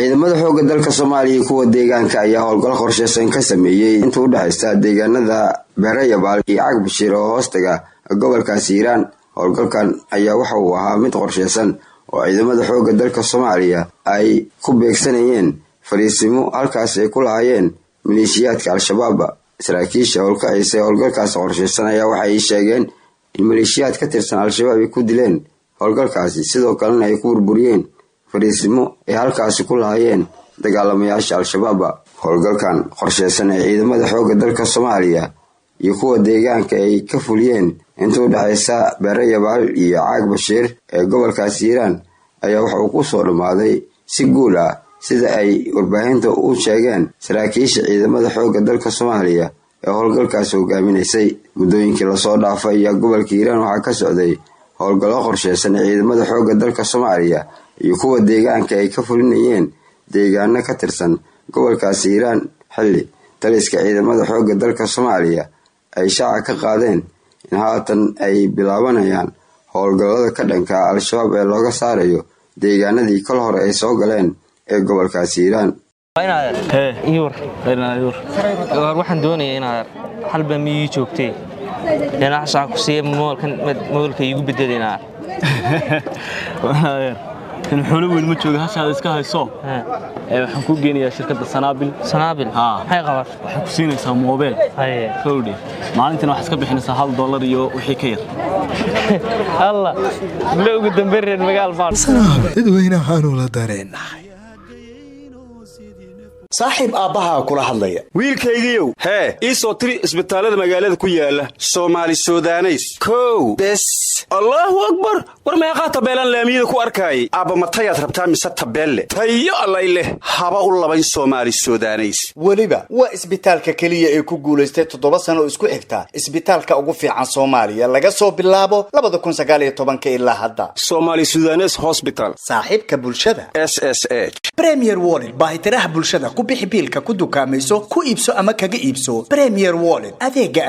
ciidamada xoogga dalka Soomaaliya kuwa deegaanka ayaa howlgal qorsheysan ka sameeyay inta u dhaxaysta deegaanada Beerayabaal iyo Cagbashir oo hoostaga gobolka Hiiraan. howlgalkan ayaa waxa uu ahaa mid qorsheysan oo ciidamada xoogga dalka Soomaaliya ay ku beegsanayeen fariisimo halkaas ay ku lahaayeen maleeshiyaadka Al-Shabaab. saraakiisha howlgalkaas qorsheysan ayaa waxay sheegeen in maleeshiyaad ka tirsan Al-Shabaab ay ku dileen howlgalkaasi sidoo kalena ay ku burburiyeen fariisimo ay halkaas ku lahaayeen dagaalamayaasha Al-Shabaab. howlgalkan qorsheysan ee ciidamada xoogga dalka Soomaaliya iyo kuwa deegaanka ay ka fuliyeen inta u dhaxaysa Beerayabaal iyo Cagbashir ee gobolka Hiiraan ayaa waxa uu ku soo dhamaaday si guul ah sida ay warbaahinta u sheegeen saraakiisha ciidamada xoogga dalka Soomaaliya ee howlgalkaas hogaaminaysay. muddooyinkii la soo dhaafay ayaa gobolka Hiiraan waxa ka socday howlgallo qorsheysan ee ciidamada xoogga dalka Soomaaliya iyo kuwa deegaanka ay ka fulinayeen deegaano ka tirsan gobolka Hiiraan xilli taliska ciidamada xoogga dalka Soomaaliya ay shaaca ka qaadeen in haatan ay bilaabanayaan howlgallada ka dhanka Al-Shabaab ee looga saarayo deegaanadii kala hore ay soo galeen ee gobolka Hiiraan. waxaan doonayaa inaad halba miyii joogtay inaan shaqo ku siiyo moolka igu bedelayna in xulub weyn ma jooga hashaada iska hayso waxaan ku geenayaa shirkadda Sanaabil maxay qabaad waxaan ku siinaysaa moobeel kowdhi maalintii wax iska bixinaysaa $1 iyo wixii ka yar Allah loogu dambeeyay magaal baan dadweynaha la dareenahay saaxiib aabaha kula hadlaya wiilkaygiiyow ii soo tiri isbitaalada magaalada ku yaala Soomaali Suudaneys kow bes Allahu akbar war meeqa tabeelan laamiyada ku arkay aaba matayaad rabtaa mise tabeelle tayo allayle haba u labayn Soomaali Suudaneys waliba waa isbitaalka kaliya ee ku guuleystay 7 sano isku xigta isbitaalka ugu fiican Soomaaliya laga soo bilaabo 2019 ilaa hadda Soomaali Suudaneys Hospital saaxiibka bulshada SSH Premier Wallet baahitiraha bulshada ku bixi biilka ku dukaamayso ku iibso ama kaga iibso Premier Wallet adeega